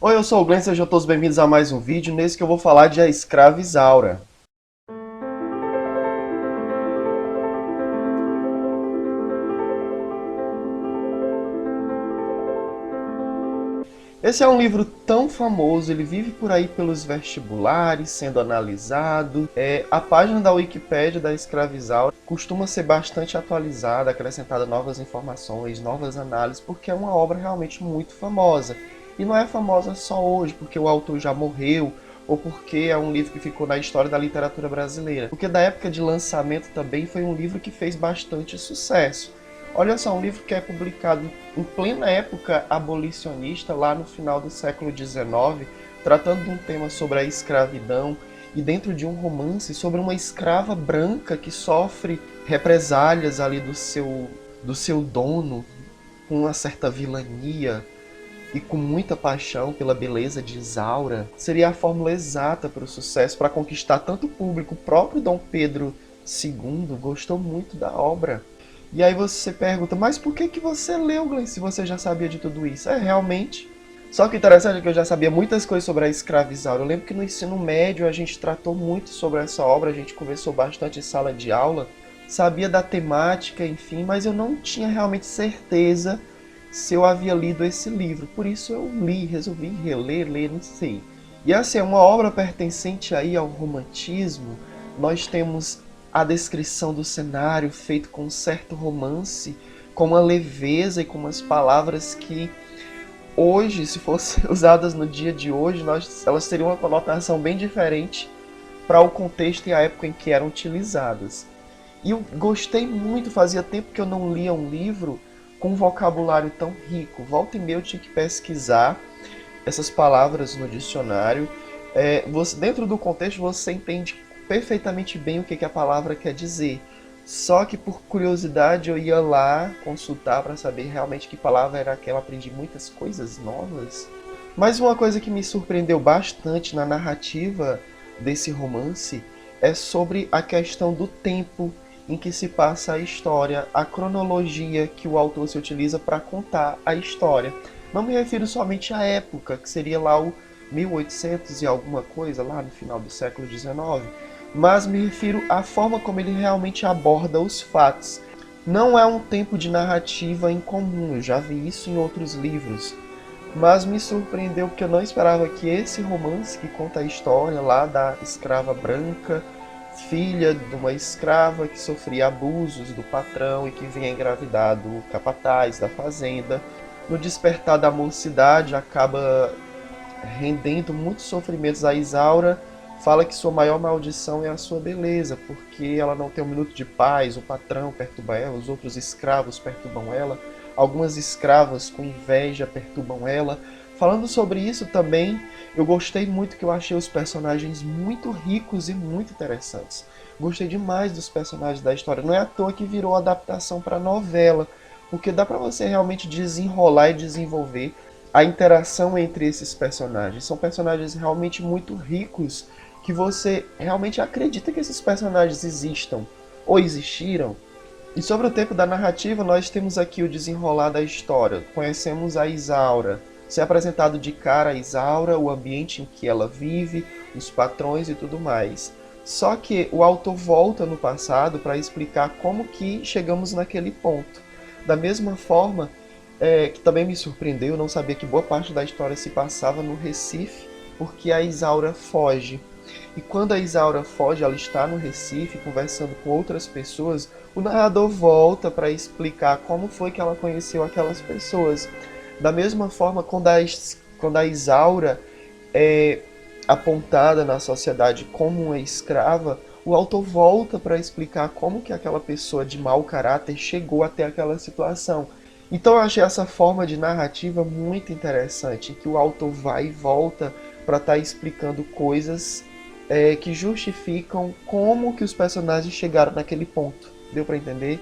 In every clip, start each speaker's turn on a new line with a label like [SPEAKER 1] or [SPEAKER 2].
[SPEAKER 1] Oi, eu sou o Glenn, sejam todos bem-vindos a mais um vídeo, nesse que eu vou falar de A Escrava Isaura. Esse é um livro tão famoso, ele vive por aí pelos vestibulares, sendo analisado. A página da Wikipédia da Escrava Isaura costuma ser bastante atualizada, acrescentada novas informações, novas análises, porque é uma obra realmente muito famosa. E não é famosa só hoje, porque o autor já morreu, ou porque é um livro que ficou na história da literatura brasileira. Porque da época de lançamento também foi um livro que fez bastante sucesso. Olha só, um livro que é publicado em plena época abolicionista, lá no final do século XIX, tratando de um tema sobre a escravidão e dentro de um romance sobre uma escrava branca que sofre represálias ali do seu dono, com uma certa vilania e com muita paixão pela beleza de Isaura. Seria a fórmula exata para o sucesso, para conquistar tanto o público. O próprio Dom Pedro II gostou muito da obra. E aí você pergunta, mas por que você leu, Glenn, se você já sabia de tudo isso? Realmente. Só que o interessante é que eu já sabia muitas coisas sobre a Escrava Isaura. Eu lembro que no ensino médio a gente tratou muito sobre essa obra, a gente conversou bastante em sala de aula, sabia da temática, enfim, mas eu não tinha realmente certeza se eu havia lido esse livro. Por isso eu li, resolvi reler, ler, não sei. E assim, é uma obra pertencente aí ao romantismo. Nós temos a descrição do cenário feito com um certo romance, com uma leveza e com umas palavras que hoje, se fossem usadas no dia de hoje, elas teriam uma conotação bem diferente para o contexto e a época em que eram utilizadas. E eu gostei muito, fazia tempo que eu não lia um livro com um vocabulário tão rico. Volta e meia eu tinha que pesquisar essas palavras no dicionário. Dentro do contexto você entende perfeitamente bem o que a palavra quer dizer. Só que por curiosidade eu ia lá consultar para saber realmente que palavra era aquela, aprendi muitas coisas novas. Mas uma coisa que me surpreendeu bastante na narrativa desse romance é sobre a questão do tempo em que se passa a história, a cronologia que o autor se utiliza para contar a história. Não me refiro somente à época, que seria lá o 1800 e alguma coisa, lá no final do século XIX, mas me refiro à forma como ele realmente aborda os fatos. Não é um tempo de narrativa incomum, eu já vi isso em outros livros, mas me surpreendeu porque eu não esperava que esse romance que conta a história lá da escrava branca, filha de uma escrava que sofria abusos do patrão e que vinha engravidar do capataz da fazenda, no despertar da mocidade acaba rendendo muitos sofrimentos a Isaura. Fala que sua maior maldição é a sua beleza, porque ela não tem um minuto de paz, o patrão perturba ela, os outros escravos perturbam ela, algumas escravas com inveja perturbam ela. Falando sobre isso também, eu gostei muito, que eu achei os personagens muito ricos e muito interessantes. Gostei demais dos personagens da história, não é à toa que virou adaptação para novela, porque dá para você realmente desenrolar e desenvolver a interação entre esses personagens. São personagens realmente muito ricos, que você realmente acredita que esses personagens existam ou existiram. E sobre o tempo da narrativa, nós temos aqui o desenrolar da história. Conhecemos a Isaura, se é apresentado de cara a Isaura, o ambiente em que ela vive, os patrões e tudo mais. Só que o autor volta no passado para explicar como que chegamos naquele ponto. Da mesma forma, que também me surpreendeu, eu não sabia que boa parte da história se passava no Recife, porque a Isaura foge. E quando a Isaura foge, ela está no Recife conversando com outras pessoas, o narrador volta para explicar como foi que ela conheceu aquelas pessoas. Da mesma forma, quando a Isaura é apontada na sociedade como uma escrava, o autor volta para explicar como que aquela pessoa de mau caráter chegou até aquela situação. Então eu achei essa forma de narrativa muito interessante, que o autor vai e volta para estar explicando coisas que justificam como que os personagens chegaram naquele ponto. Deu para entender?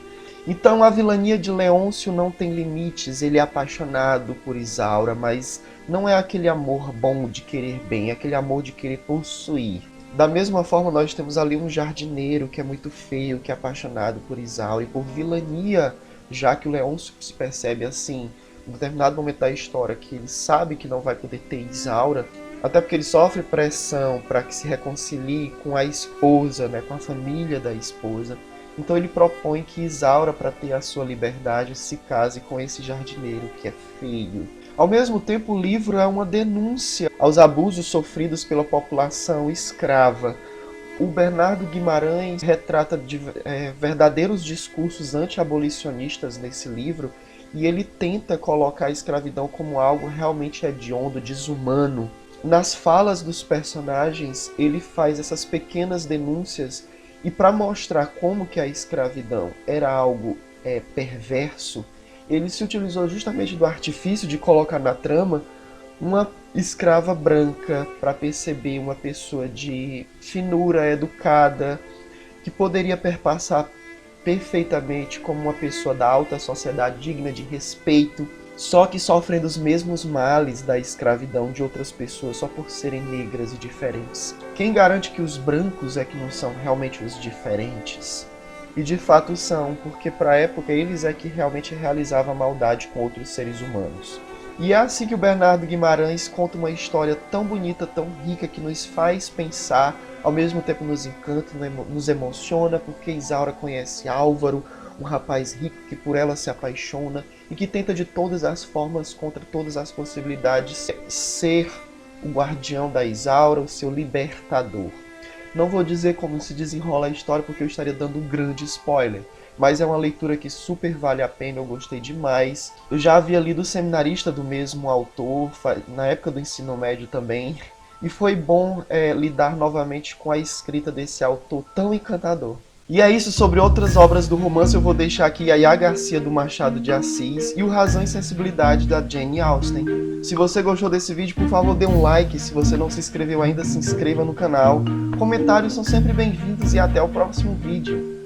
[SPEAKER 1] Então a vilania de Leôncio não tem limites, ele é apaixonado por Isaura, mas não é aquele amor bom de querer bem, é aquele amor de querer possuir. Da mesma forma, nós temos ali um jardineiro que é muito feio, que é apaixonado por Isaura e por vilania, já que o Leôncio se percebe assim. em determinado momento da história, que ele sabe que não vai poder ter Isaura, até porque ele sofre pressão para que se reconcilie com a esposa, né, com a família da esposa. Então ele propõe que Isaura, para ter a sua liberdade, se case com esse jardineiro que é feio. Ao mesmo tempo, o livro é uma denúncia aos abusos sofridos pela população escrava. O Bernardo Guimarães retrata verdadeiros discursos anti-abolicionistas nesse livro, e ele tenta colocar a escravidão como algo realmente hediondo, desumano. Nas falas dos personagens, ele faz essas pequenas denúncias, e para mostrar como que a escravidão era algo perverso, ele se utilizou justamente do artifício de colocar na trama uma escrava branca para perceber uma pessoa de finura, educada, que poderia perpassar perfeitamente como uma pessoa da alta sociedade digna de respeito, só que sofrendo os mesmos males da escravidão de outras pessoas só por serem negras e diferentes. Quem garante que os brancos é que não são realmente os diferentes? E de fato são, porque para a época eles é que realmente realizavam a maldade com outros seres humanos. E é assim que o Bernardo Guimarães conta uma história tão bonita, tão rica, que nos faz pensar, ao mesmo tempo nos encanta, nos emociona, porque Isaura conhece Álvaro, um rapaz rico que por ela se apaixona e que tenta de todas as formas, contra todas as possibilidades, ser o guardião da Isaura, o seu libertador. Não vou dizer como se desenrola a história porque eu estaria dando um grande spoiler, mas é uma leitura que super vale a pena, eu gostei demais. Eu já havia lido O Seminarista do mesmo autor, na época do ensino médio também, e foi bom lidar novamente com a escrita desse autor tão encantador. E é isso. Sobre outras obras do romance, eu vou deixar aqui Yaya Garcia do Machado de Assis e o Razão e Sensibilidade da Jane Austen. Se você gostou desse vídeo, por favor dê um like, se você não se inscreveu ainda, se inscreva no canal. Comentários são sempre bem-vindos e até o próximo vídeo.